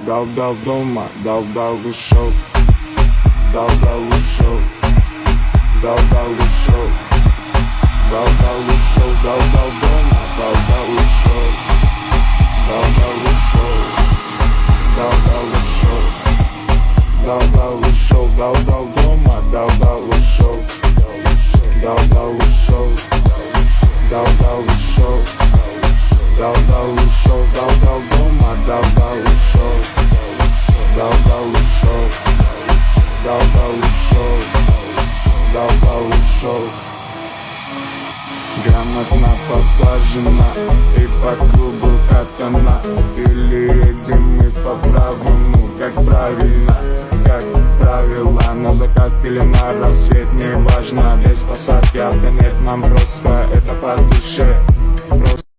Дал дома, дал ушел. Дал ушел. Дал ушел. Дал ушел. Дал дома, дал ушел. Дал ушел. Дал ушел. Дал ушел. Дал дома, дал ушел. Дал ушел. Дал ушел. Дал ушел. Дал дома, дал ушел. Дал ушел. Дал ушел. Дал ушел. Грамотно посажена и по кругу катана. Или едем мы по правому, как правильно, как правило. На закат или на рассвет, не важно. Без посадки автонет, нам просто это по душе. Просто